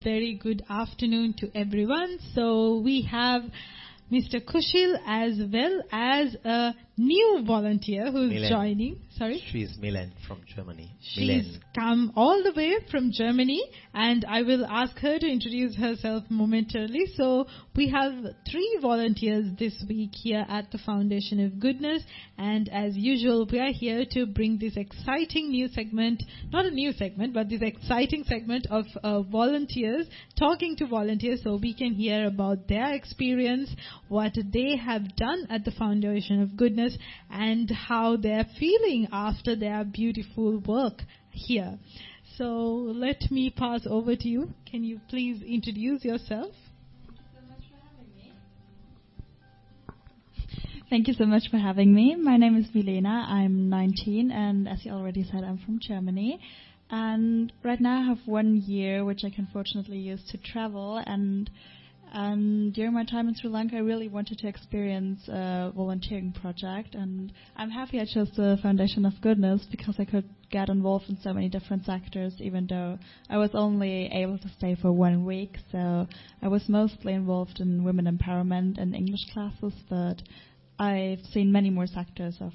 Very good afternoon to everyone. So we have Mr. Kushil as well as a new volunteer who's Milen. joining. Sorry? She's Milen from Germany. She's Milen. come all the way from Germany, and I will ask her to introduce herself momentarily. So we have 3 volunteers this week here at the Foundation of Goodness, and as usual, we are here to bring this exciting new segment, not a new segment, but this exciting segment of volunteers, talking to volunteers so we can hear about their experience, what they have done at the Foundation of Goodness, and how they're feeling after their beautiful work here. So let me pass over to you. Can you please introduce yourself? Thank you so much for having me. My name is Milena. I'm 19, and as you already said, I'm from Germany. And right now I have 1 year, which I can fortunately use to travel. And during my time in Sri Lanka, I really wanted to experience a volunteering project. And I'm happy I chose the Foundation of Goodness because I could get involved in so many different sectors, even though I was only able to stay for 1 week. So I was mostly involved in women empowerment and English classes, but I've seen many more sectors of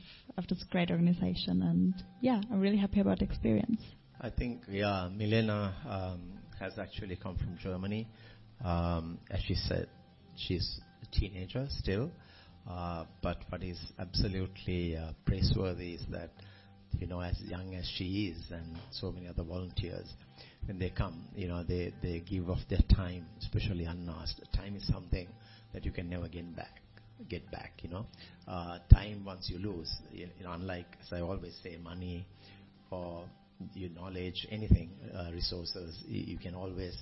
this great organization. And yeah, I'm really happy about the experience. I think, Milena has actually come from Germany. As she said, she's a teenager still. But what is absolutely praiseworthy is that, as young as she is and so many other volunteers, when they come, they give of their time, especially unasked. Time is something that you can never get back. Time once you lose, unlike, as I always say, money or your knowledge, anything, resources, you can always,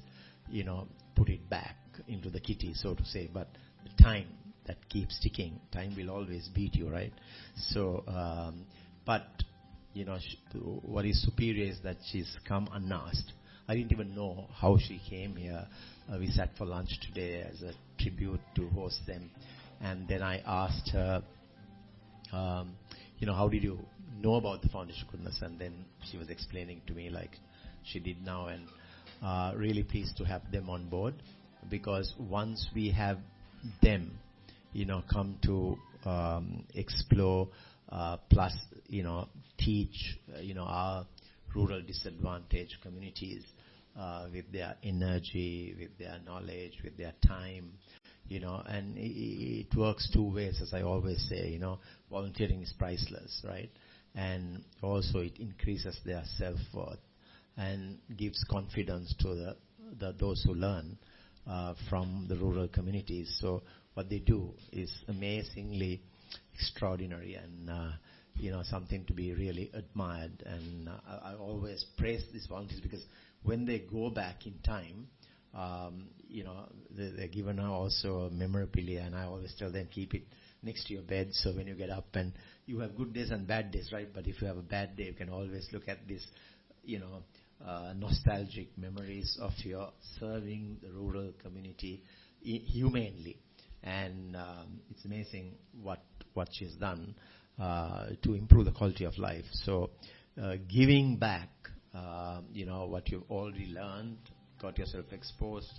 put it back into the kitty, so to say. But the time that keeps ticking, time will always beat you, right? So, but, what is superior is that she's come unasked. I didn't even know how she came here. We sat for lunch today as a tribute to host them. And then I asked her, how did you know about the Foundation of Goodness? And then she was explaining to me like she did now, and really pleased to have them on board, because once we have them, come to explore, plus, teach, our rural disadvantaged communities with their energy, with their knowledge, with their time, and it works 2 ways, as I always say. Volunteering is priceless, right? And also it increases their self-worth and gives confidence to those who learn from the rural communities. So what they do is amazingly extraordinary and something to be really admired. And I always praise these volunteers because when they go back in time, they're given also a memorabilia, and I always tell them, keep it next to your bed, so when you get up, and you have good days and bad days, right? But if you have a bad day, you can always look at this, nostalgic memories of your serving the rural community humanely. And it's amazing what she's done to improve the quality of life. So giving back, what you've already learned, got yourself exposed.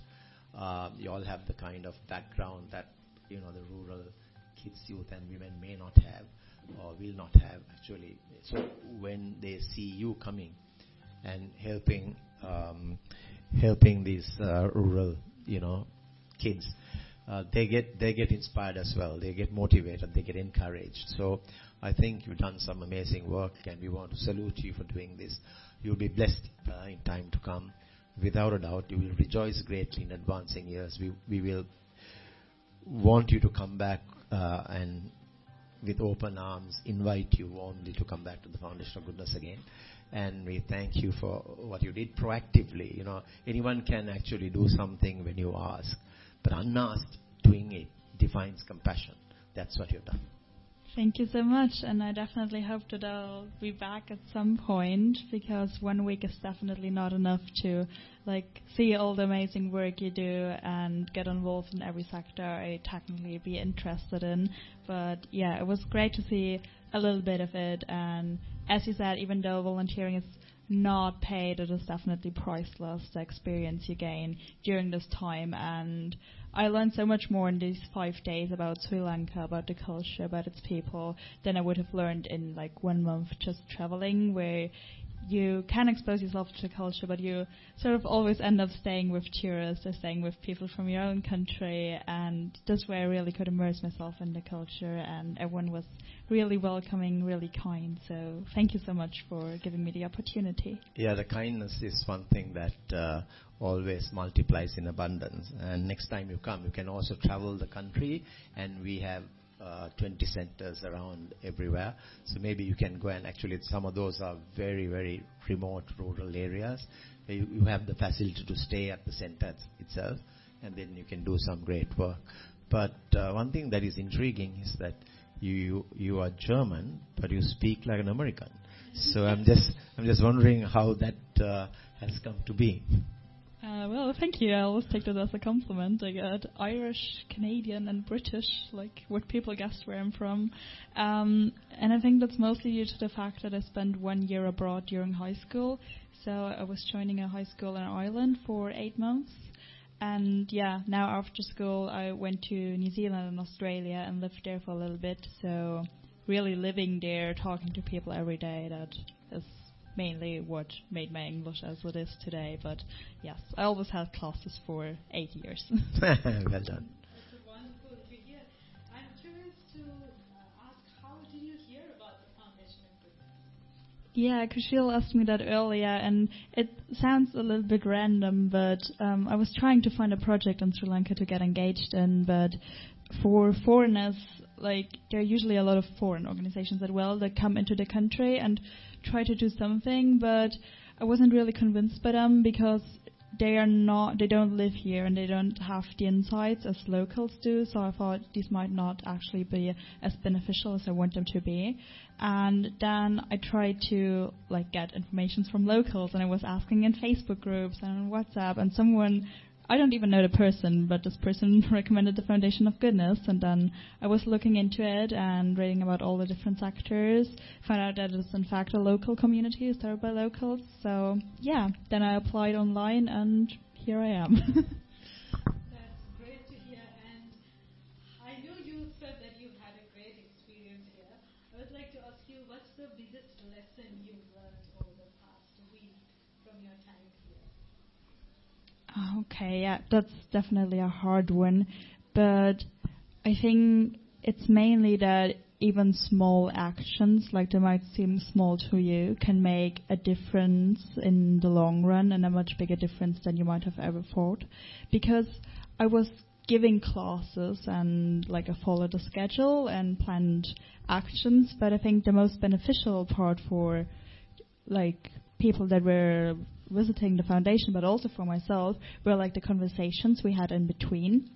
You all have the kind of background that, the rural kids, youth and women may not have or will not have actually. So when they see you coming and helping these rural, kids, they get inspired as well. They get motivated. They get encouraged. So I think you've done some amazing work, and we want to salute you for doing this. You'll be blessed in time to come. Without a doubt, you will rejoice greatly in advancing years. We will want you to come back and with open arms invite you warmly to come back to the Foundation of Goodness again. And we thank you for what you did proactively. Anyone can actually do something when you ask, but unasked, doing it defines compassion. That's what you've done. Thank you so much, and I definitely hope that I'll be back at some point, because 1 week is definitely not enough to see all the amazing work you do and get involved in every sector I technically be interested in. But yeah, it was great to see a little bit of it. And as you said, even though volunteering is not paid, it is definitely priceless, the experience you gain during this time. And I learned so much more in these 5 days about Sri Lanka, about the culture, about its people, than I would have learned in like 1 month just traveling, where you can expose yourself to the culture, but you sort of always end up staying with tourists or staying with people from your own country. And this way I really could immerse myself in the culture, and everyone was really welcoming, really kind. So thank you so much for giving me the opportunity. Yeah, the kindness is one thing that always multiplies in abundance. And next time you come, you can also travel the country, and we have 20 centers around everywhere. So maybe you can go, and actually some of those are very, very remote rural areas. You have the facility to stay at the center itself, and then you can do some great work. But one thing that is intriguing is that you are German, but you speak like an American. So I'm just wondering how that has come to be. Well, thank you. I always take that as a compliment. I got Irish, Canadian, and British, like what people guess where I'm from. And I think that's mostly due to the fact that I spent 1 year abroad during high school. So I was joining a high school in Ireland for 8 months. And yeah, now after school, I went to New Zealand and Australia and lived there for a little bit. So really living there, talking to people every day, that is mainly what made my English as it is today. But yes, I always had classes for 8 years. Well done. That's wonderful to hear. I'm curious to ask, how did you hear about the Foundation of Goodness? Yeah, Kushil asked me that earlier, and it sounds a little bit random, but I was trying to find a project in Sri Lanka to get engaged in, but for foreigners, like, there are usually a lot of foreign organizations as well that come into the country and try to do something, but I wasn't really convinced by them because they don't live here and they don't have the insights as locals do. So I thought these might not actually be as beneficial as I want them to be. And then I tried to get information from locals, and I was asking in Facebook groups and on WhatsApp, and someone, I don't even know the person, but this person recommended the Foundation of Goodness, and then I was looking into it and reading about all the different sectors, found out that it's in fact a local community started by locals. So yeah, then I applied online, and here I am. That's great to hear, and I know you said that you had a great experience here. I would like to ask you, what's the biggest lesson you've learned over the past week from your time here? Okay, yeah, that's definitely a hard one, but I think it's mainly that even small actions, like they might seem small to you, can make a difference in the long run, and a much bigger difference than you might have ever thought. Because I was giving classes and I followed a schedule and planned actions, but I think the most beneficial part for people that were visiting the foundation, but also for myself, were the conversations we had in between.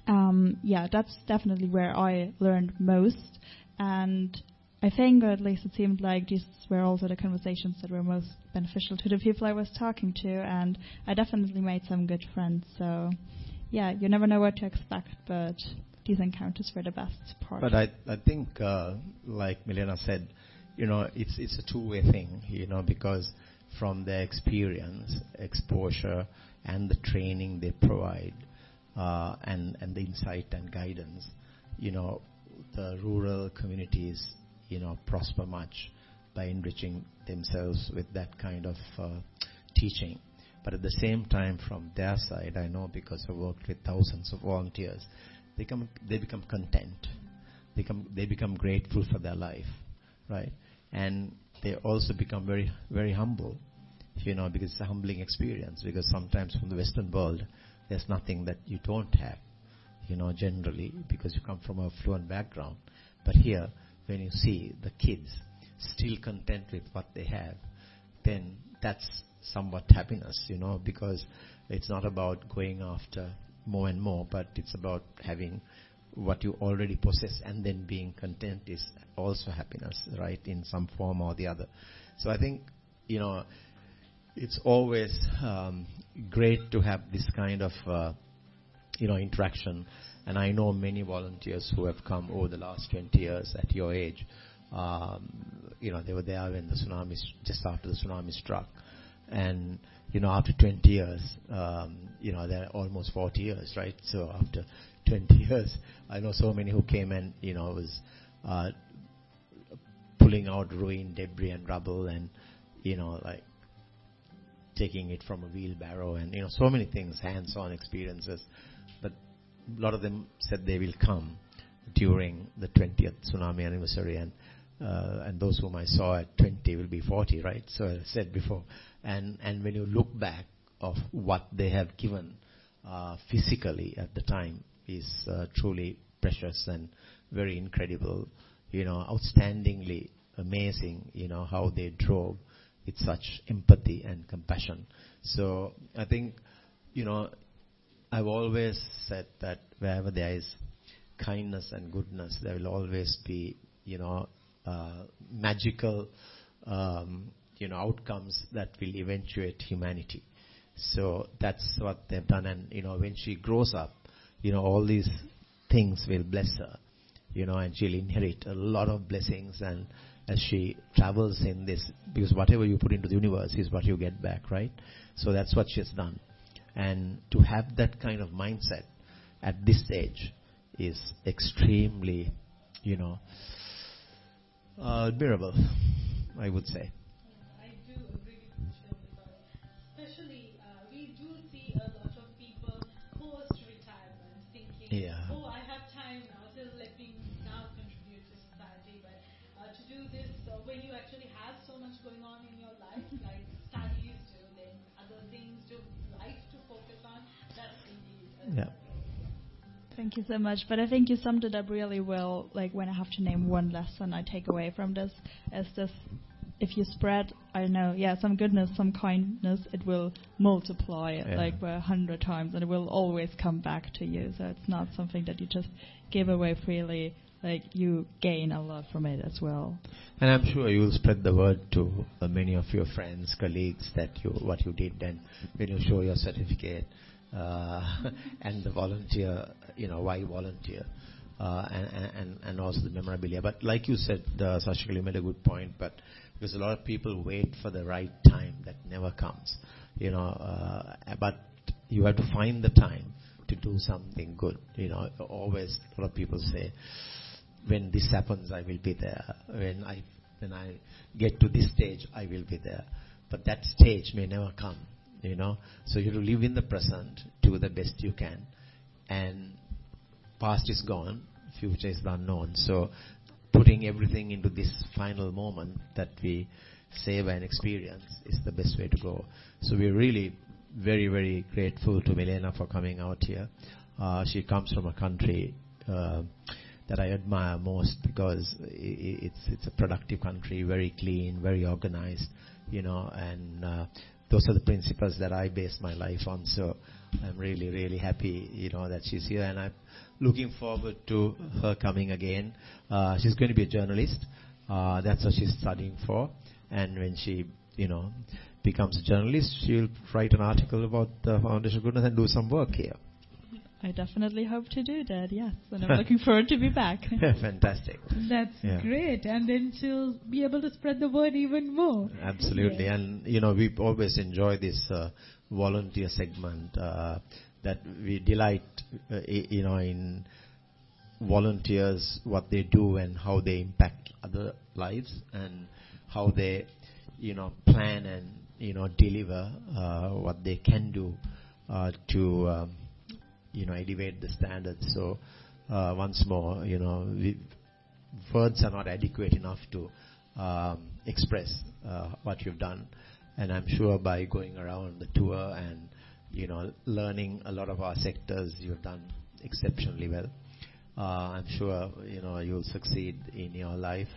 That's definitely where I learned most, and I think, or at least it seemed like, these were also the conversations that were most beneficial to the people I was talking to, and I definitely made some good friends. So yeah, you never know what to expect, but these encounters were the best part. But I think, like Milena said, it's a two-way thing, because from their experience, exposure, and the training they provide, and the insight and guidance, the rural communities, prosper much by enriching themselves with that kind of teaching. But at the same time, from their side, I know, because I worked with thousands of volunteers, they become content. They become grateful for their life, right? And they also become very, very humble, because it's a humbling experience. Because sometimes from the Western world, there's nothing that you don't have, generally, because you come from a fluent background. But here, when you see the kids still content with what they have, then that's somewhat happiness, because it's not about going after more and more, but it's about having what you already possess, and then being content is also happiness, right, in some form or the other. So I think, it's always great to have this kind of, interaction. And I know many volunteers who have come over the last 20 years at your age, They were there when the tsunami, just after the tsunami struck. And, after 20 years, they're almost 40 years, right? So after 20 years, I know so many who came and, was pulling out ruin, debris and rubble and, like taking it from a wheelbarrow and, so many things, hands-on experiences. But a lot of them said they will come during the 20th tsunami anniversary, and those whom I saw at 20 will be 40, right? So I said before. And when you look back of what they have given physically at the time is truly precious and very incredible, outstandingly amazing, how they drove with such empathy and compassion. So I think, I've always said that wherever there is kindness and goodness, there will always be, magical, outcomes that will eventuate humanity. So that's what they've done. And, when she grows up, all these things will bless her, and she'll inherit a lot of blessings. And as she travels in this, because whatever you put into the universe is what you get back, right? So that's what she has done. And to have that kind of mindset at this stage is extremely, admirable, I would say. I do agree with you, because especially we do see a lot of people post-retirement thinking, I have time now, so let me now contribute to society. But to do this, when you actually have so much going on in your life, like studies to then other things to life to focus on, that's indeed Thank you so much. But I think you summed it up really well. Like, when I have to name one lesson I take away from this, is this: if you spread, I know, some goodness, some kindness, it will multiply it like by 100 times, and it will always come back to you. So it's not something that you just give away freely. Like, you gain a lot from it as well. And I'm sure you'll spread the word to many of your friends, colleagues, that what you did, and when you show your certificate. And the volunteer, why volunteer, and also the memorabilia. But like you said, Sashikal, you made a good point, but because a lot of people wait for the right time that never comes, but you have to find the time to do something good. Always a lot of people say, when this happens, I will be there. When I get to this stage, I will be there. But that stage may never come. So you have to live in the present, do the best you can, and past is gone, future is unknown. So putting everything into this final moment that we savor and experience is the best way to go. So we're really very, very grateful to Milena for coming out here. She comes from a country that I admire most, because it's a productive country, very clean, very organized, and those are the principles that I base my life on. So I'm really, really happy, that she's here, and I'm looking forward to her coming again. She's going to be a journalist. That's what she's studying for. And when she, becomes a journalist, she'll write an article about the Foundation of Goodness and do some work here. I definitely hope to do that, yes. And I'm looking forward to be back. Fantastic. That's great. And then she'll be able to spread the word even more. Absolutely. Yes. And, we always enjoy this volunteer segment that we delight, in volunteers, what they do and how they impact other lives, and how they, plan and, deliver what they can do to elevate the standards. So once more, words are not adequate enough to express what you've done. And I'm sure by going around the tour and, learning a lot of our sectors, you've done exceptionally well. I'm sure, you'll succeed in your life,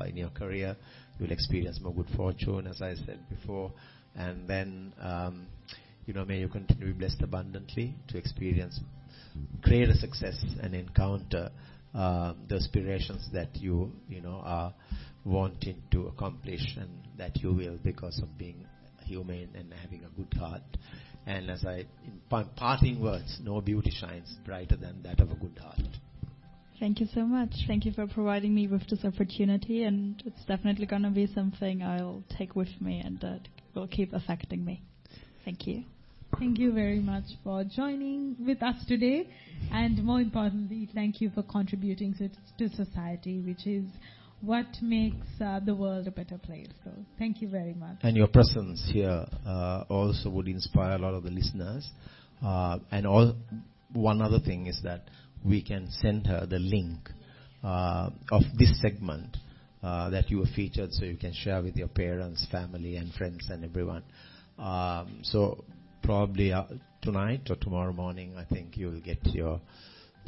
in your career. You'll experience more good fortune, as I said before. And then, may you continue to be blessed abundantly to experience greater success and encounter the aspirations that you are wanting to accomplish, and that you will, because of being humane and having a good heart. And in parting words, no beauty shines brighter than that of a good heart. Thank you so much. Thank you for providing me with this opportunity, and it's definitely going to be something I'll take with me and that will keep affecting me. Thank you. Thank you very much for joining with us today, and more importantly, thank you for contributing to society, which is what makes the world a better place. So thank you very much. And your presence here also would inspire a lot of the listeners. One other thing is that we can send her the link of this segment that you were featured, so you can share with your parents, family, and friends, and everyone. So probably tonight or tomorrow morning, I think you will get your,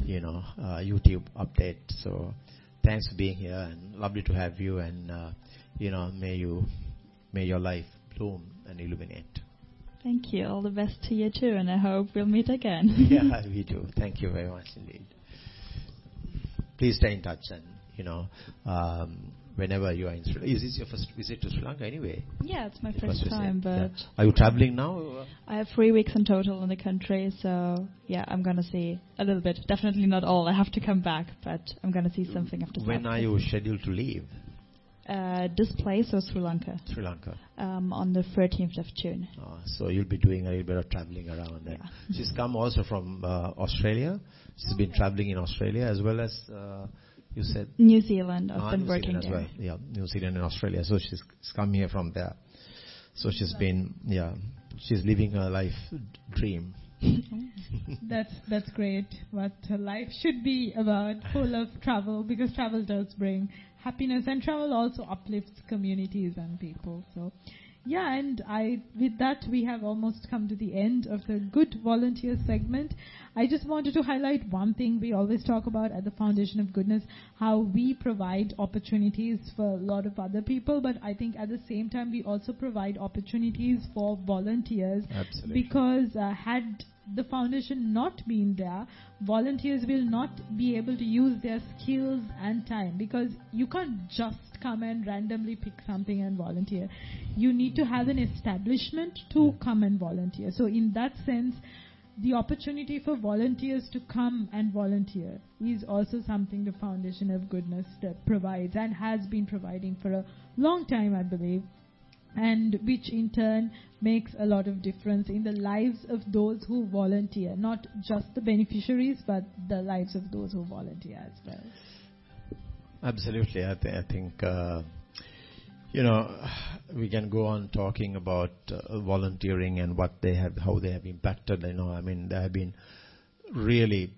YouTube update. So thanks for being here, and lovely to have you. And may your life bloom and illuminate. Thank you. All the best to you too, and I hope we'll meet again. Yeah, we do. Thank you very much indeed. Please stay in touch, and whenever you are in Sri Lanka. Is this your first visit to Sri Lanka anyway? Yeah, it's my first time, but... Yeah. Are you traveling now? I have 3 weeks in total in the country, so yeah, I'm going to see a little bit. Definitely not all. I have to come back, but I'm going to see something after that. When are you scheduled to leave? This place or Sri Lanka? Sri Lanka. On the 13th of June. So you'll be doing a little bit of traveling around then. Yeah. She's come also from Australia. She's been traveling in Australia as well as... you said New Zealand. I've been working there. Well. Yeah, New Zealand and Australia. So she's come here from there. So she's been, she's living her life dream. That's great. What her life should be about, full of travel, because travel does bring happiness, and travel also uplifts communities and people. So, yeah, and with that, we have almost come to the end of the Good Volunteer segment. I just wanted to highlight one thing we always talk about at the Foundation of Goodness, how we provide opportunities for a lot of other people, but I think at the same time we also provide opportunities for volunteers. Absolutely. Because had the foundation not been there, volunteers will not be able to use their skills and time, because you can't just come and randomly pick something and volunteer. You need to have an establishment to come and volunteer. So in that sense, the opportunity for volunteers to come and volunteer is also something the Foundation of Goodness provides and has been providing for a long time, I believe, and which in turn makes a lot of difference in the lives of those who volunteer, not just the beneficiaries, but the lives of those who volunteer as well. Absolutely. I think, we can go on talking about volunteering and how they have impacted. There have been really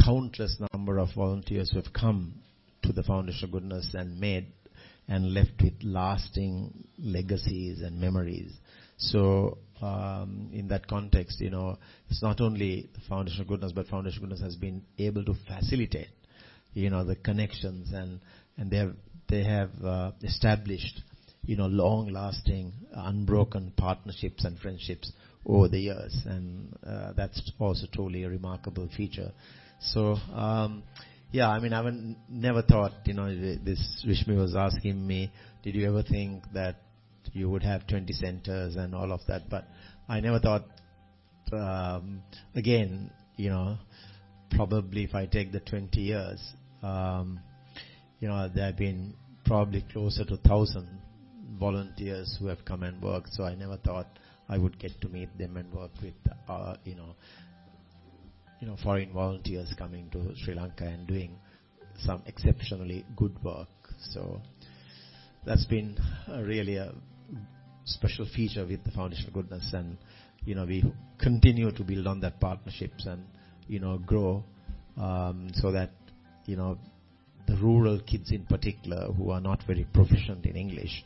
countless number of volunteers who have come to the Foundation of Goodness and made and left with lasting legacies and memories. So, in that context, it's not only the Foundation of Goodness, but Foundation of Goodness has been able to facilitate, the connections, and they have established, long-lasting, unbroken partnerships and friendships over the years, and that's also truly a remarkable feature. So, I never thought, this Vishnu was asking me, did you ever think that you would have 20 centers and all of that? But I never thought, again, probably if I take the 20 years, there have been probably closer to 1,000 volunteers who have come and worked. So I never thought I would get to meet them and work with, foreign volunteers coming to Sri Lanka and doing some exceptionally good work. So that's been really a special feature with the Foundation of Goodness, and we continue to build on that partnerships and grow, so that the rural kids in particular who are not very proficient in English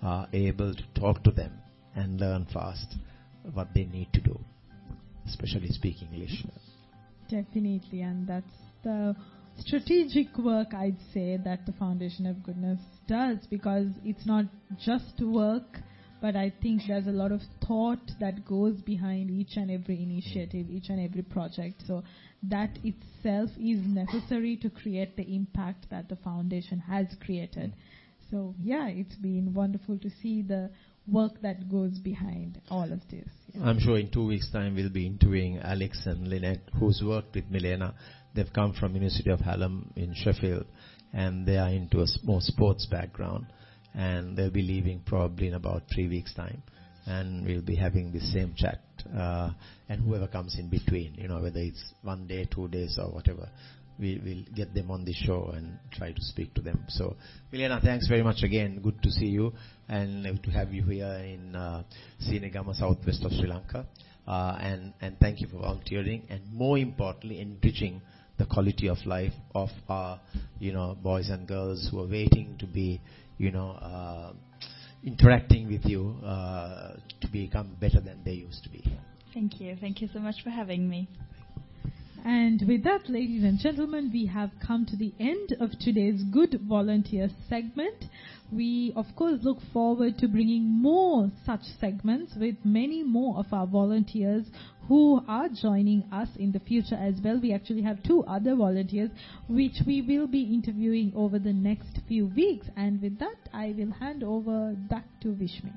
are able to talk to them and learn fast what they need to do, especially speaking English. Definitely, and that's the strategic work, I'd say, that the Foundation of Goodness does, because it's not just work, but I think there's a lot of thought that goes behind each and every initiative, each and every project. So that itself is necessary to create the impact that the foundation has created. So yeah, it's been wonderful to see the work that goes behind all of this. Yeah. I'm sure in 2 weeks' time we'll be interviewing Alex and Lynette, who's worked with Milena. They've come from University of Hallam in Sheffield, and they are into a more sports background, and they'll be leaving probably in about 3 weeks' time, and we'll be having the same chat, and whoever comes in between, whether it's 1 day, 2 days, or whatever, we'll get them on the show and try to speak to them. So, Milena, thanks very much again. Good to see you, and to have you here in Sinegama, southwest of Sri Lanka. And thank you for volunteering, and more importantly, enriching the quality of life of our, boys and girls who are waiting to be, interacting with you to become better than they used to be. Thank you. Thank you so much for having me. And with that, ladies and gentlemen, we have come to the end of today's Good Volunteer segment. We, of course, look forward to bringing more such segments with many more of our volunteers who are joining us in the future as well. We actually have 2 other volunteers which we will be interviewing over the next few weeks. And with that, I will hand over back to Vishmi.